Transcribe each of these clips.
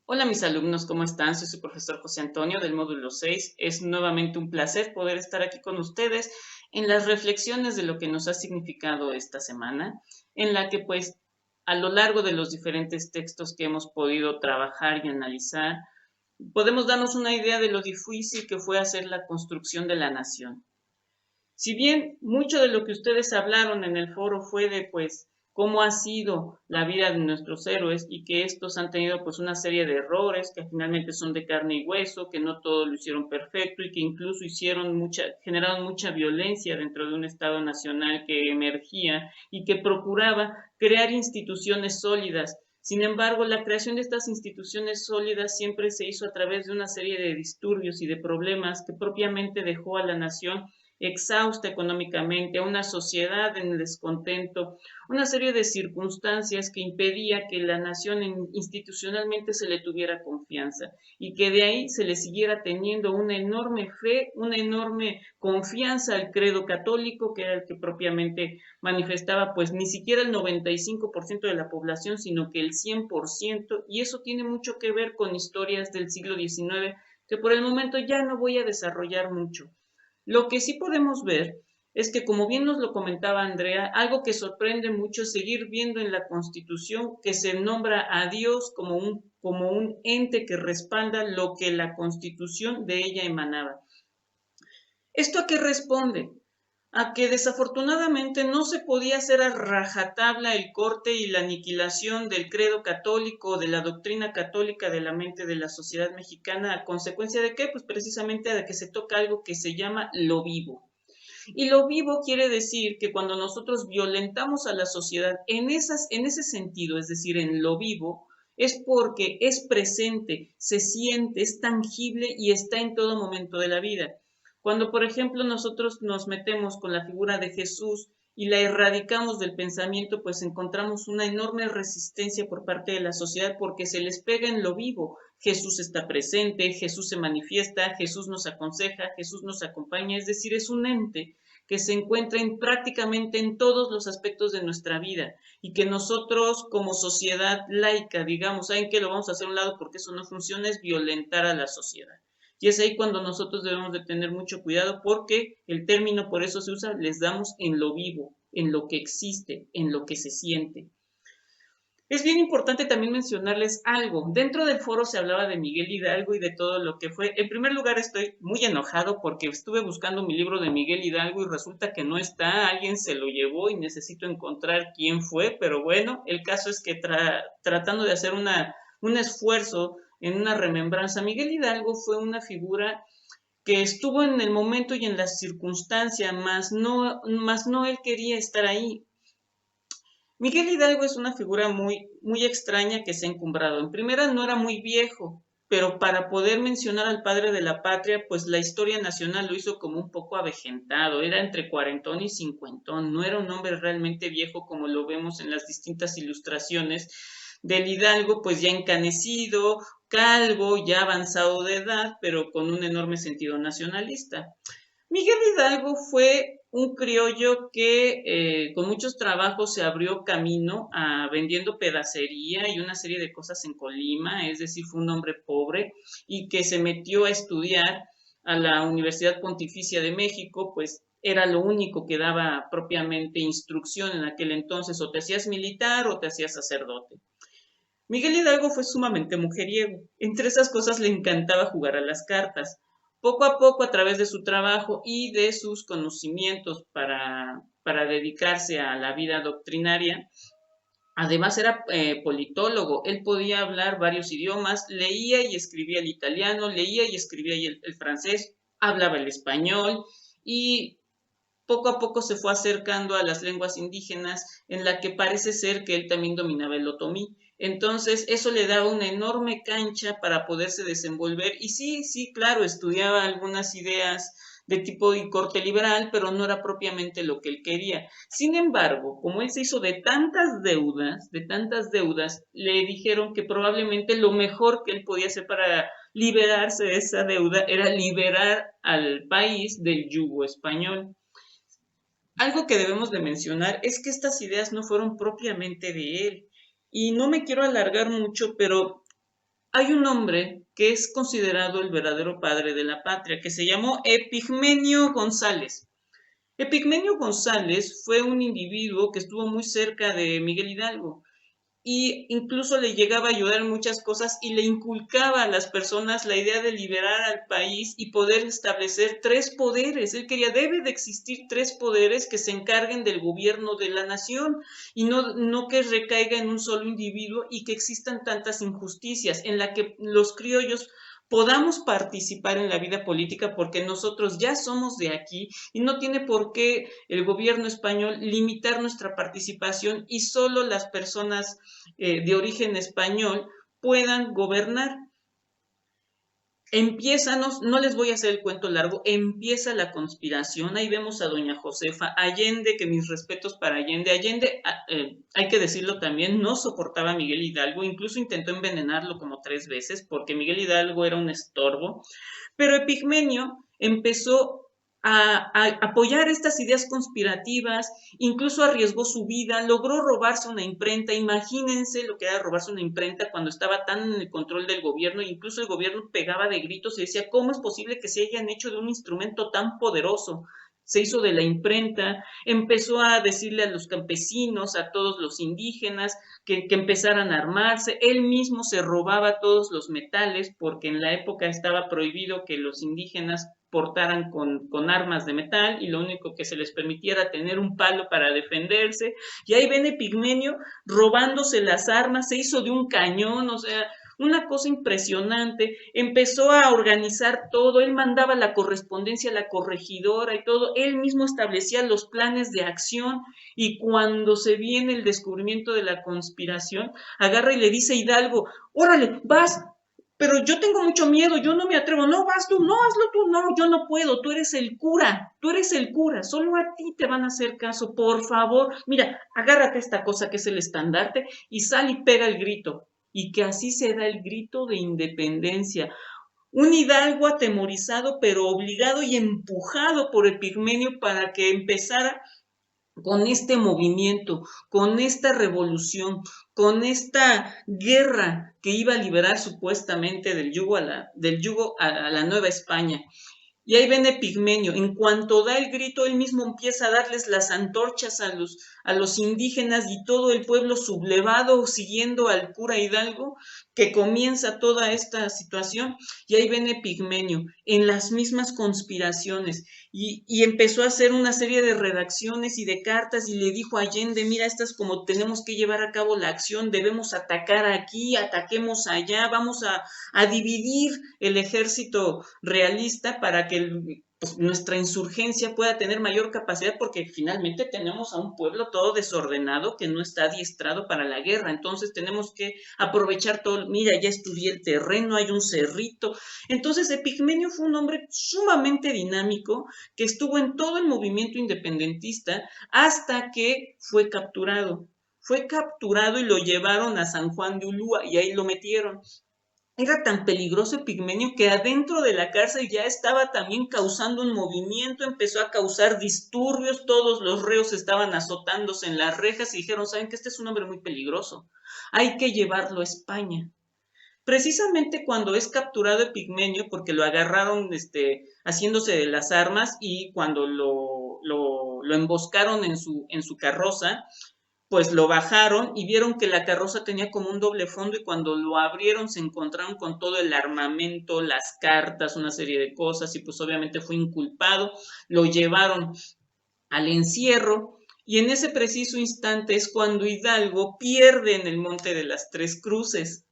Hola mis alumnos, ¿cómo están? Soy su profesor José Antonio del módulo 6. Es nuevamente un placer poder estar aquí con ustedes en las reflexiones de lo que nos ha significado esta semana, en la que pues a lo largo de los diferentes textos que hemos podido trabajar y analizar, podemos darnos una idea de lo difícil que fue hacer la construcción de la nación. Si bien mucho de lo que ustedes hablaron en el foro fue de pues cómo ha sido la vida de nuestros héroes y que estos han tenido pues una serie de errores que finalmente son de carne y hueso, que no todo lo hicieron perfecto y que incluso generaron mucha violencia dentro de un Estado nacional que emergía y que procuraba crear instituciones sólidas. Sin embargo, la creación de estas instituciones sólidas siempre se hizo a través de una serie de disturbios y de problemas que propiamente dejó a la nación exhausta económicamente, a una sociedad en descontento, una serie de circunstancias que impedía que la nación institucionalmente se le tuviera confianza y que de ahí se le siguiera teniendo una enorme fe, una enorme confianza al credo católico, que era el que propiamente manifestaba pues ni siquiera el 95% de la población, sino que el 100%, y eso tiene mucho que ver con historias del siglo XIX que por el momento ya no voy a desarrollar mucho. Lo que sí podemos ver es que, como bien nos lo comentaba Andrea, algo que sorprende mucho es seguir viendo en la Constitución que se nombra a Dios como un ente que respalda lo que la Constitución de ella emanaba. ¿Esto a qué responde? A que desafortunadamente no se podía hacer a rajatabla el corte y la aniquilación del credo católico, de la doctrina católica de la mente de la sociedad mexicana, ¿a consecuencia de qué? Pues precisamente de que se toca algo que se llama lo vivo. Y lo vivo quiere decir que cuando nosotros violentamos a la sociedad en ese sentido, es decir, en lo vivo, es porque es presente, se siente, es tangible y está en todo momento de la vida. Cuando, por ejemplo, nosotros nos metemos con la figura de Jesús y la erradicamos del pensamiento, pues encontramos una enorme resistencia por parte de la sociedad porque se les pega en lo vivo. Jesús está presente, Jesús se manifiesta, Jesús nos aconseja, Jesús nos acompaña, es decir, es un ente que se encuentra prácticamente en todos los aspectos de nuestra vida y que nosotros como sociedad laica, digamos, ¿saben qué? Lo vamos a hacer a un lado porque eso no funciona, es violentar a la sociedad. Y es ahí cuando nosotros debemos de tener mucho cuidado porque el término por eso se usa, les damos en lo vivo, en lo que existe, en lo que se siente. Es bien importante también mencionarles algo. Dentro del foro se hablaba de Miguel Hidalgo y de todo lo que fue. En primer lugar, estoy muy enojado porque estuve buscando mi libro de Miguel Hidalgo y resulta que no está, alguien se lo llevó y necesito encontrar quién fue, pero bueno, el caso es que tratando de hacer un esfuerzo en una remembranza, Miguel Hidalgo fue una figura que estuvo en el momento y en la circunstancia, más no él quería estar ahí. Miguel Hidalgo es una figura muy extraña que se ha encumbrado. En primera, no era muy viejo, pero para poder mencionar al padre de la patria, pues la historia nacional lo hizo como un poco avejentado. Era entre cuarentón y cincuentón. No era un hombre realmente viejo como lo vemos en las distintas ilustraciones del Hidalgo, pues ya encanecido, calvo, ya avanzado de edad, pero con un enorme sentido nacionalista. Miguel Hidalgo fue un criollo que con muchos trabajos se abrió camino vendiendo pedacería y una serie de cosas en Colima, es decir, fue un hombre pobre y que se metió a estudiar a la Universidad Pontificia de México, pues era lo único que daba propiamente instrucción en aquel entonces, o te hacías militar o te hacías sacerdote. Miguel Hidalgo fue sumamente mujeriego. Entre esas cosas le encantaba jugar a las cartas. Poco a poco, a través de su trabajo y de sus conocimientos para dedicarse a la vida doctrinaria, además era politólogo, él podía hablar varios idiomas, leía y escribía el italiano, leía y escribía el francés, hablaba el español y poco a poco se fue acercando a las lenguas indígenas, en la que parece ser que él también dominaba el otomí. Entonces, eso le daba una enorme cancha para poderse desenvolver. Y sí, sí, claro, estudiaba algunas ideas de tipo y corte liberal, pero no era propiamente lo que él quería. Sin embargo, como él se hizo de tantas deudas, le dijeron que probablemente lo mejor que él podía hacer para liberarse de esa deuda era liberar al país del yugo español. Algo que debemos de mencionar es que estas ideas no fueron propiamente de él. Y no me quiero alargar mucho, pero hay un hombre que es considerado el verdadero padre de la patria, que se llamó Epigmenio González. Epigmenio González fue un individuo que estuvo muy cerca de Miguel Hidalgo y incluso le llegaba a ayudar en muchas cosas y le inculcaba a las personas la idea de liberar al país y poder establecer tres poderes. Él quería, debe de existir tres poderes que se encarguen del gobierno de la nación y no que recaiga en un solo individuo y que existan tantas injusticias en la que los criollos podamos participar en la vida política porque nosotros ya somos de aquí y no tiene por qué el gobierno español limitar nuestra participación y solo las personas de origen español puedan gobernar. Empieza, no les voy a hacer el cuento largo, empieza la conspiración, ahí vemos a doña Josefa Allende, que mis respetos para Allende. Allende, hay que decirlo también, no soportaba a Miguel Hidalgo, incluso intentó envenenarlo como 3 veces, porque Miguel Hidalgo era un estorbo, pero Epigmenio empezó a apoyar estas ideas conspirativas, incluso arriesgó su vida, logró robarse una imprenta. Imagínense lo que era robarse una imprenta cuando estaba tan en el control del gobierno, incluso el gobierno pegaba de gritos y decía, ¿cómo es posible que se hayan hecho de un instrumento tan poderoso? Se hizo de la imprenta, empezó a decirle a los campesinos, a todos los indígenas, que empezaran a armarse. Él mismo se robaba todos los metales porque en la época estaba prohibido que los indígenas portaran con armas de metal y lo único que se les permitía era tener un palo para defenderse. Y ahí ven Epigmenio robándose las armas, se hizo de un cañón, o sea, una cosa impresionante. Empezó a organizar todo, él mandaba la correspondencia a la corregidora y todo, él mismo establecía los planes de acción y cuando se viene el descubrimiento de la conspiración, agarra y le dice a Hidalgo, órale, vas, pero yo tengo mucho miedo, yo no me atrevo, no, vas tú, no, hazlo tú, no, yo no puedo, tú eres el cura, solo a ti te van a hacer caso, por favor, mira, agárrate esta cosa que es el estandarte y sal y pega el grito, y que así se da el grito de independencia. Un Hidalgo atemorizado, pero obligado y empujado por Epigmenio para que empezara con este movimiento, con esta revolución, con esta guerra que iba a liberar supuestamente del yugo a la Nueva España. Y ahí ven Epigmenio, en cuanto da el grito, él mismo empieza a darles las antorchas a los indígenas y todo el pueblo sublevado siguiendo al cura Hidalgo, que comienza toda esta situación. Y ahí ven Epigmenio, en las mismas conspiraciones, y empezó a hacer una serie de redacciones y de cartas y le dijo a Allende, mira, esta es como tenemos que llevar a cabo la acción, debemos atacar aquí, ataquemos allá, vamos a dividir el ejército realista para que pues, nuestra insurgencia pueda tener mayor capacidad, porque finalmente tenemos a un pueblo todo desordenado que no está adiestrado para la guerra, entonces tenemos que aprovechar todo, mira, ya estudié el terreno, hay un cerrito. Entonces Epigmenio fue un hombre sumamente dinámico que estuvo en todo el movimiento independentista hasta que fue capturado. Fue capturado y lo llevaron a San Juan de Ulúa y ahí lo metieron. Era tan peligroso Epigmenio que adentro de la cárcel ya estaba también causando un movimiento, empezó a causar disturbios, todos los reos estaban azotándose en las rejas y dijeron, ¿saben que este es un hombre muy peligroso? Hay que llevarlo a España. Precisamente cuando es capturado Epigmenio, porque lo agarraron haciéndose de las armas y cuando lo emboscaron en su carroza, pues lo bajaron y vieron que la carroza tenía como un doble fondo y cuando lo abrieron se encontraron con todo el armamento, las cartas, una serie de cosas y pues obviamente fue inculpado, lo llevaron al encierro y en ese preciso instante es cuando Hidalgo pierde en el Monte de las Tres Cruces.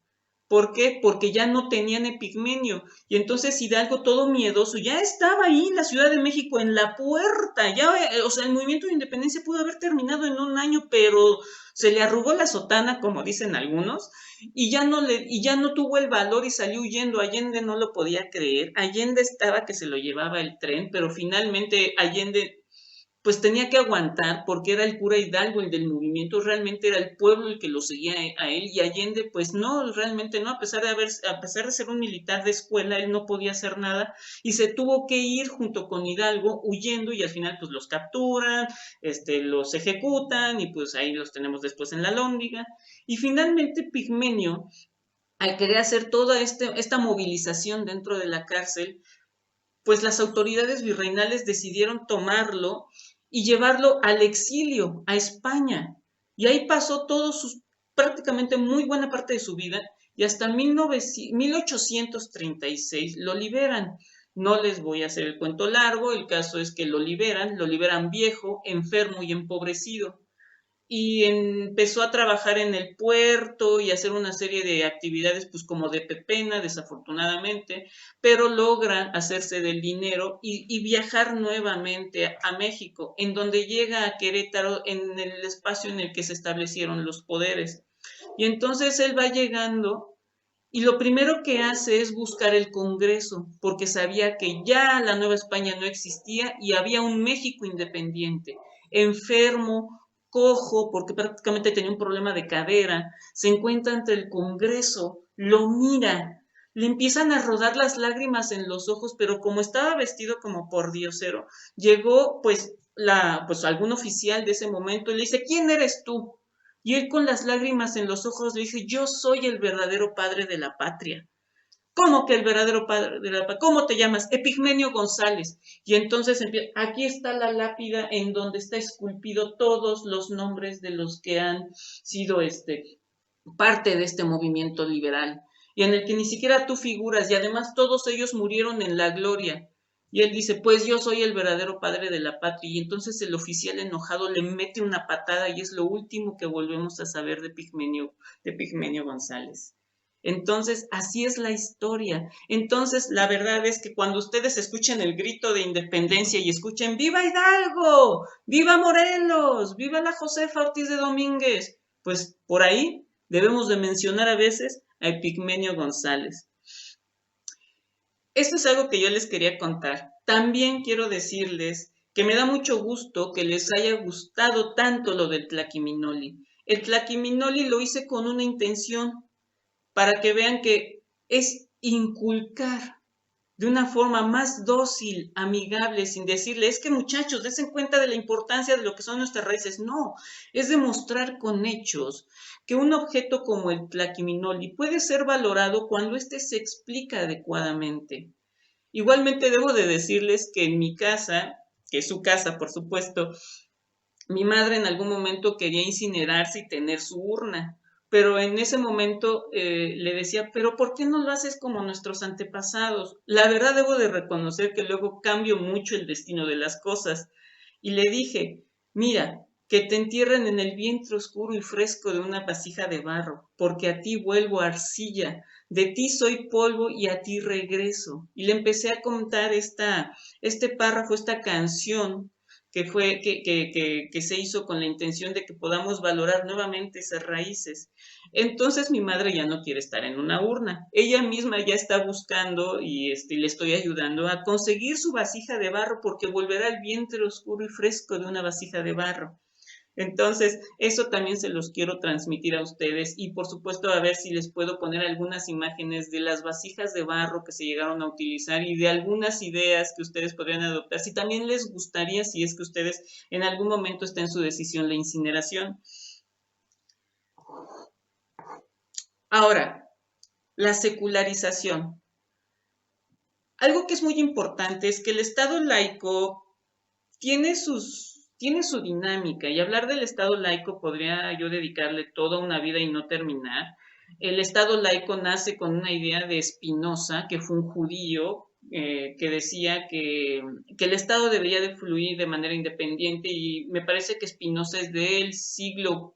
¿Por qué? Porque ya no tenían Epigmenio. Y entonces Hidalgo, todo miedoso, ya estaba ahí en la Ciudad de México, en la puerta. Ya, o sea, el movimiento de independencia pudo haber terminado en un año, pero se le arrugó la sotana, como dicen algunos, y ya no tuvo el valor y salió huyendo. Allende no lo podía creer. Allende estaba que se lo llevaba el tren, pero finalmente Allende pues tenía que aguantar porque era el cura Hidalgo el del movimiento, realmente era el pueblo el que lo seguía a él y Allende pues no, realmente no, a pesar de ser un militar de escuela, él no podía hacer nada y se tuvo que ir junto con Hidalgo huyendo y al final pues los capturan, los ejecutan y pues ahí los tenemos después en la Lóndiga y finalmente Pigmenio al querer hacer toda esta movilización dentro de la cárcel, pues las autoridades virreinales decidieron tomarlo y llevarlo al exilio, a España. Y ahí pasó prácticamente muy buena parte de su vida, y hasta 1836 lo liberan. No les voy a hacer el cuento largo, el caso es que lo liberan viejo, enfermo y empobrecido, y empezó a trabajar en el puerto y hacer una serie de actividades pues como de pepena, desafortunadamente, pero logra hacerse del dinero y viajar nuevamente a México, en donde llega a Querétaro en el espacio en el que se establecieron los poderes. Y entonces él va llegando y lo primero que hace es buscar el Congreso, porque sabía que ya la Nueva España no existía y había un México independiente, enfermo, cojo, porque prácticamente tenía un problema de cadera, se encuentra ante el Congreso, lo mira, le empiezan a rodar las lágrimas en los ojos, pero como estaba vestido como pordiosero, llegó pues algún oficial de ese momento y le dice, ¿quién eres tú? Y él con las lágrimas en los ojos le dice, yo soy el verdadero padre de la patria. ¿Cómo que el verdadero padre de la patria? ¿Cómo te llamas? Epigmenio González. Y entonces aquí está la lápida en donde está esculpido todos los nombres de los que han sido parte de este movimiento liberal, y en el que ni siquiera tú figuras, y además todos ellos murieron en la gloria. Y él dice, pues yo soy el verdadero padre de la patria. Y entonces el oficial enojado le mete una patada y es lo último que volvemos a saber de Pigmenio González. Entonces, así es la historia. Entonces, la verdad es que cuando ustedes escuchen el grito de independencia y escuchen ¡Viva Hidalgo! ¡Viva Morelos! ¡Viva la Josefa Ortiz de Domínguez! Pues por ahí debemos de mencionar a veces a Epigmenio González. Esto es algo que yo les quería contar. También quiero decirles que me da mucho gusto que les haya gustado tanto lo del Tlaquiminoli. El Tlaquiminoli lo hice con una intención, para que vean que es inculcar de una forma más dócil, amigable, sin decirle, es que muchachos, desen cuenta de la importancia de lo que son nuestras raíces. No, es demostrar con hechos que un objeto como el tlaquiminoli puede ser valorado cuando éste se explica adecuadamente. Igualmente debo de decirles que en mi casa, que es su casa, por supuesto, mi madre en algún momento quería incinerarse y tener su urna, pero en ese momento le decía, pero ¿por qué no lo haces como nuestros antepasados? La verdad debo de reconocer que luego cambio mucho el destino de las cosas. Y le dije, mira, que te entierren en el vientre oscuro y fresco de una vasija de barro, porque a ti vuelvo arcilla, de ti soy polvo y a ti regreso. Y le empecé a contar este párrafo, esta canción que se hizo con la intención de que podamos valorar nuevamente esas raíces. Entonces mi madre ya no quiere estar en una urna. Ella misma ya está buscando y le estoy ayudando a conseguir su vasija de barro, porque volverá al vientre oscuro y fresco de una vasija de barro. Entonces, eso también se los quiero transmitir a ustedes, y por supuesto a ver si les puedo poner algunas imágenes de las vasijas de barro que se llegaron a utilizar y de algunas ideas que ustedes podrían adoptar, si también les gustaría, si es que ustedes en algún momento está en su decisión la incineración. Ahora, la secularización. Algo que es muy importante es que el Estado laico tiene su dinámica, y hablar del Estado laico podría yo dedicarle toda una vida y no terminar. El Estado laico nace con una idea de Spinoza, que fue un judío que decía que el Estado debería de fluir de manera independiente, y me parece que Spinoza es del siglo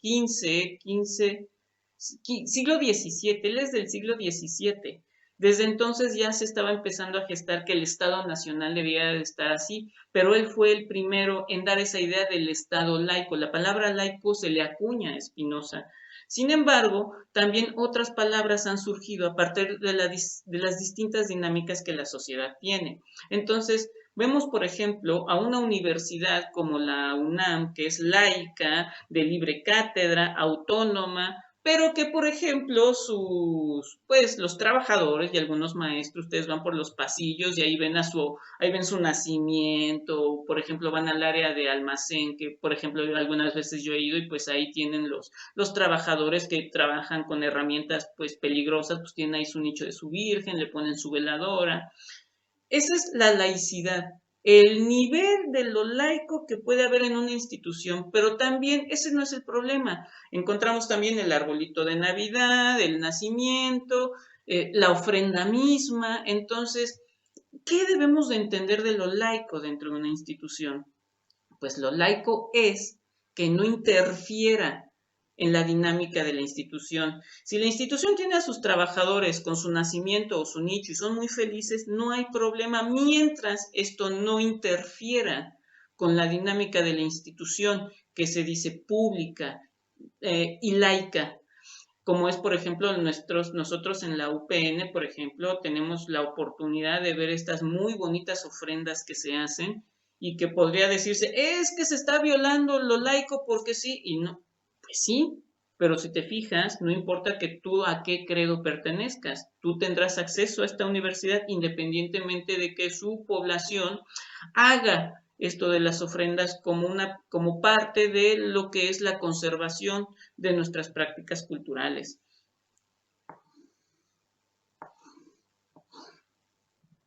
siglo XVII, él es del siglo XVII. Desde entonces ya se estaba empezando a gestar que el Estado nacional debía de estar así, pero él fue el primero en dar esa idea del Estado laico. La palabra laico se le acuña a Spinoza. Sin embargo, también otras palabras han surgido a partir de las distintas dinámicas que la sociedad tiene. Entonces, vemos, por ejemplo, a una universidad como la UNAM, que es laica, de libre cátedra, autónoma, pero que, por ejemplo, pues, los trabajadores y algunos maestros, ustedes van por los pasillos y ahí ven su nacimiento, por ejemplo, van al área de almacén, que, por ejemplo, algunas veces yo he ido y pues ahí tienen los trabajadores que trabajan con herramientas, pues, peligrosas, pues tienen ahí su nicho de su virgen, le ponen su veladora. Esa es la laicidad, el nivel de lo laico que puede haber en una institución, pero también ese no es el problema. Encontramos también el arbolito de Navidad, el nacimiento, la ofrenda misma. Entonces, ¿qué debemos de entender de lo laico dentro de una institución? Pues lo laico es que no interfiera en la dinámica de la institución. Si la institución tiene a sus trabajadores con su nacimiento o su nicho y son muy felices, no hay problema mientras esto no interfiera con la dinámica de la institución que se dice pública y laica. Como es, por ejemplo, nosotros en la UPN, por ejemplo, tenemos la oportunidad de ver estas muy bonitas ofrendas que se hacen y que podría decirse, es que se está violando lo laico porque sí, y no, pues sí, pero si te fijas, no importa que tú a qué credo pertenezcas, tú tendrás acceso a esta universidad independientemente de que su población haga esto de las ofrendas como parte de lo que es la conservación de nuestras prácticas culturales.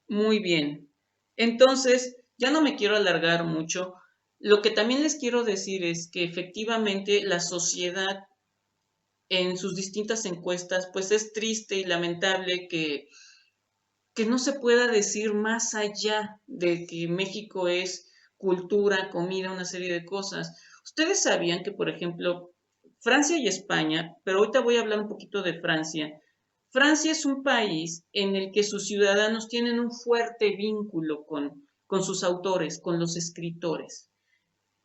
Muy bien. Entonces, ya no me quiero alargar mucho. Lo que también les quiero decir es que efectivamente la sociedad en sus distintas encuestas, pues es triste y lamentable que no se pueda decir más allá de que México es cultura, comida, una serie de cosas. Ustedes sabían que, por ejemplo, Francia y España, pero ahorita voy a hablar un poquito de Francia. Francia es un país en el que sus ciudadanos tienen un fuerte vínculo con sus autores, con los escritores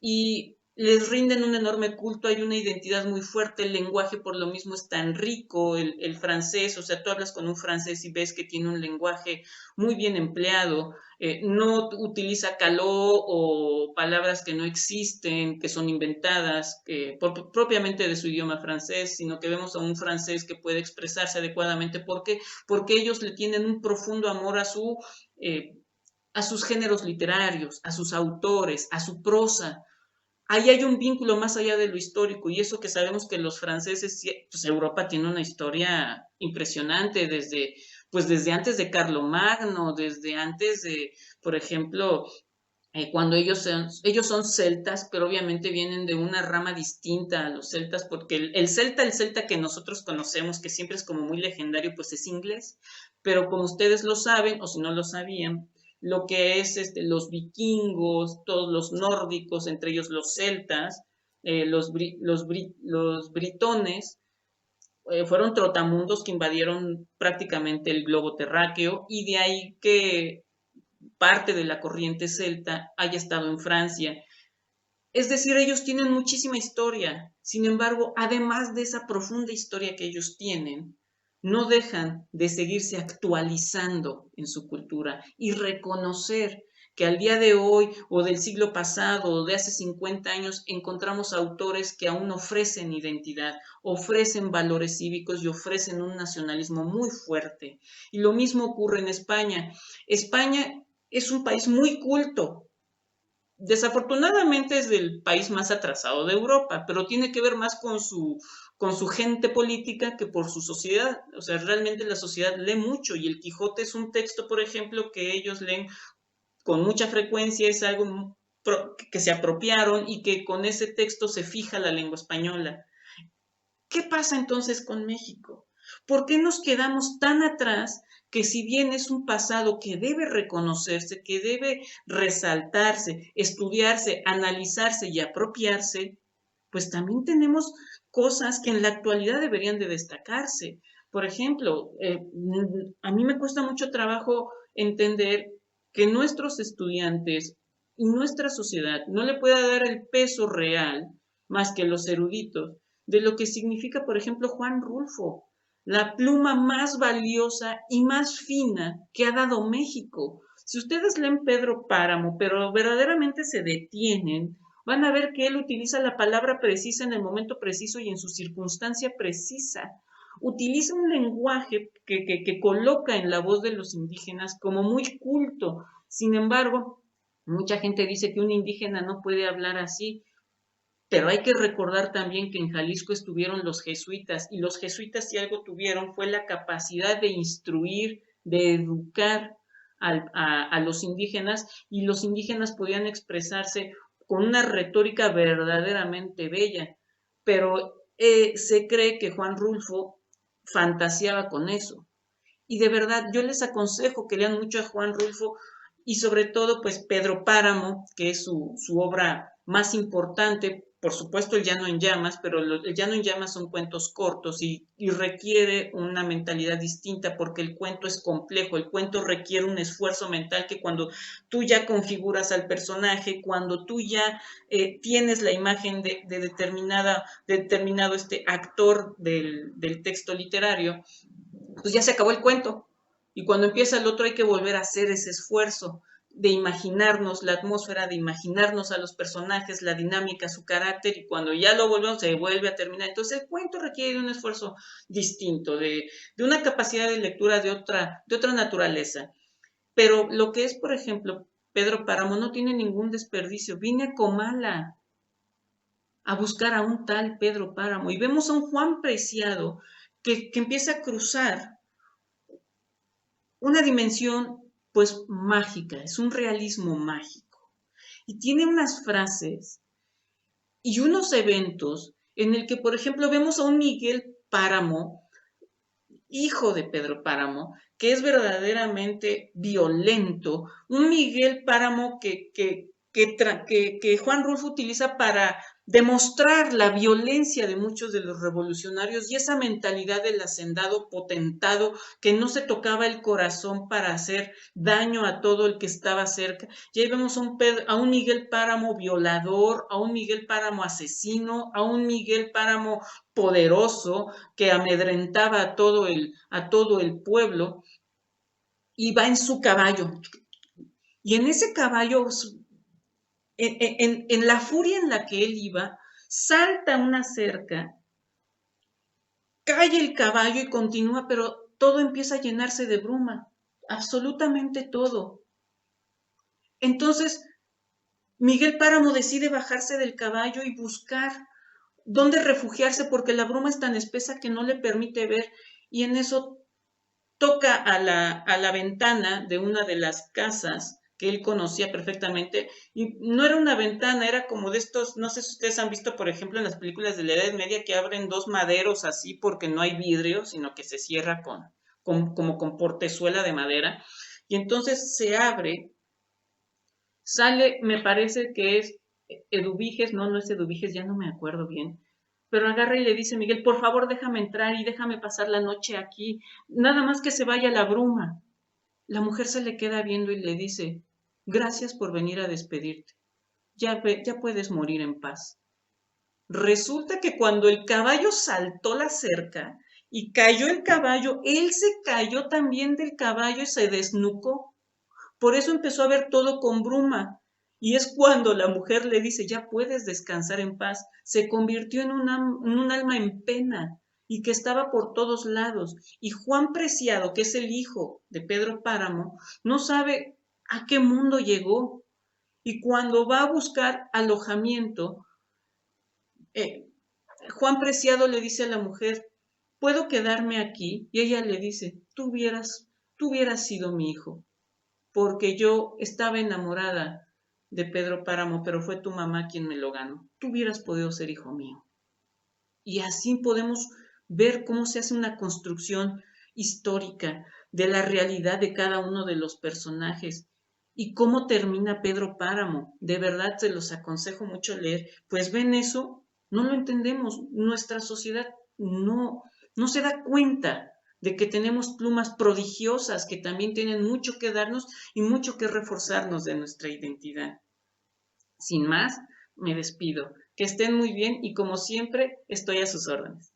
y les rinden un enorme culto, hay una identidad muy fuerte, el lenguaje por lo mismo es tan rico, el francés, o sea, tú hablas con un francés y ves que tiene un lenguaje muy bien empleado, no utiliza caló o palabras que no existen, que son inventadas, propiamente de su idioma francés, sino que vemos a un francés que puede expresarse adecuadamente. ¿Por qué? Porque ellos le tienen un profundo amor eh, a sus géneros literarios, a sus autores, a su prosa. Ahí hay un vínculo más allá de lo histórico y eso que sabemos que los franceses, pues Europa tiene una historia impresionante pues desde antes de Carlomagno, desde antes de, por ejemplo, cuando ellos son celtas, pero obviamente vienen de una rama distinta a los celtas, porque el celta que nosotros conocemos, que siempre es como muy legendario, pues es inglés, pero como ustedes lo saben, o si no lo sabían, lo que es los vikingos, todos los nórdicos, entre ellos los celtas, los britones, fueron trotamundos que invadieron prácticamente el globo terráqueo y de ahí que parte de la corriente celta haya estado en Francia. Es decir, ellos tienen muchísima historia. Sin embargo, además de esa profunda historia que ellos tienen, no dejan de seguirse actualizando en su cultura y reconocer que al día de hoy o del siglo pasado o de hace 50 años encontramos autores que aún ofrecen identidad, ofrecen valores cívicos y ofrecen un nacionalismo muy fuerte. Y lo mismo ocurre en España. España es un país muy culto. Desafortunadamente es el país más atrasado de Europa, pero tiene que ver más con su gente política que por su sociedad. O sea, realmente la sociedad lee mucho y el Quijote es un texto, por ejemplo, que ellos leen con mucha frecuencia, es algo que se apropiaron y que con ese texto se fija la lengua española. ¿Qué pasa entonces con México? ¿Por qué nos quedamos tan atrás que si bien es un pasado que debe reconocerse, que debe resaltarse, estudiarse, analizarse y apropiarse, pues también tenemos cosas que en la actualidad deberían de destacarse? Por ejemplo, a mí me cuesta mucho trabajo entender que nuestros estudiantes y nuestra sociedad no le pueda dar el peso real, más que los eruditos, de lo que significa, por ejemplo, Juan Rulfo, la pluma más valiosa y más fina que ha dado México. Si ustedes leen Pedro Páramo, pero verdaderamente se detienen, van a ver que él utiliza la palabra precisa en el momento preciso y en su circunstancia precisa. Utiliza un lenguaje que coloca en la voz de los indígenas como muy culto. Sin embargo, mucha gente dice que un indígena no puede hablar así, pero hay que recordar también que en Jalisco estuvieron los jesuitas, y los jesuitas si algo tuvieron fue la capacidad de instruir, de educar a los indígenas, y los indígenas podían expresarse con una retórica verdaderamente bella, pero se cree que Juan Rulfo fantaseaba con eso. Y de verdad, yo les aconsejo que lean mucho a Juan Rulfo y sobre todo, pues Pedro Páramo, que es su obra más importante. Por supuesto, El Llano en Llamas, pero El Llano en Llamas son cuentos cortos y requiere una mentalidad distinta porque el cuento es complejo, el cuento requiere un esfuerzo mental que cuando tú ya configuras al personaje, cuando tú ya tienes la imagen de determinado actor del texto literario, pues ya se acabó el cuento. Y cuando empieza el otro hay que volver a hacer ese esfuerzo de imaginarnos la atmósfera, de imaginarnos a los personajes, la dinámica, su carácter, y cuando ya lo volvemos se vuelve a terminar. Entonces el cuento requiere de un esfuerzo distinto, de una capacidad de lectura de otra naturaleza. Pero lo que es, por ejemplo, Pedro Páramo no tiene ningún desperdicio. Vine a Comala a buscar a un tal Pedro Páramo y vemos a un Juan Preciado que empieza a cruzar una dimensión pues mágica, es un realismo mágico. Y tiene unas frases y unos eventos en el que, por ejemplo, vemos a un Miguel Páramo, hijo de Pedro Páramo, que es verdaderamente violento, un Miguel Páramo que Juan Rulfo utiliza para demostrar la violencia de muchos de los revolucionarios y esa mentalidad del hacendado potentado que no se tocaba el corazón para hacer daño a todo el que estaba cerca. Y ahí vemos a un Miguel Páramo violador, a un Miguel Páramo asesino, a un Miguel Páramo poderoso que amedrentaba a todo el pueblo, y va en su caballo. Y en ese caballo, en la furia en la que él iba, salta una cerca, cae el caballo y continúa, pero todo empieza a llenarse de bruma, absolutamente todo. Entonces, Miguel Páramo decide bajarse del caballo y buscar dónde refugiarse porque la bruma es tan espesa que no le permite ver, y en eso toca a la ventana de una de las casas que él conocía perfectamente, y no era una ventana, era como de estos, no sé si ustedes han visto, por ejemplo, en las películas de la Edad Media, que abren dos maderos así porque no hay vidrio, sino que se cierra como con portezuela de madera, y entonces se abre, sale, me parece que es Eduviges, no es Eduviges, ya no me acuerdo bien, pero agarra y le dice, Miguel, por favor déjame entrar y déjame pasar la noche aquí, nada más que se vaya la bruma. La mujer se le queda viendo y le dice, gracias por venir a despedirte, ya puedes morir en paz. Resulta que cuando el caballo saltó la cerca y cayó el caballo, él se cayó también del caballo y se desnucó. Por eso empezó a ver todo con bruma. Y es cuando la mujer le dice, ya puedes descansar en paz. Se convirtió en un alma en pena y que estaba por todos lados. Y Juan Preciado, que es el hijo de Pedro Páramo, no sabe a qué mundo llegó. Y cuando va a buscar alojamiento, eh, Juan Preciado le dice a la mujer, ¿puedo quedarme aquí? Y ella le dice, tú hubieras sido mi hijo, porque yo estaba enamorada de Pedro Páramo, pero fue tu mamá quien me lo ganó. Tú hubieras podido ser hijo mío. Y así podemos ver cómo se hace una construcción histórica de la realidad de cada uno de los personajes y cómo termina Pedro Páramo. De verdad se los aconsejo mucho leer, pues ven eso, no lo entendemos, nuestra sociedad no se da cuenta de que tenemos plumas prodigiosas que también tienen mucho que darnos y mucho que reforzarnos de nuestra identidad. Sin más, me despido. Que estén muy bien y como siempre, estoy a sus órdenes.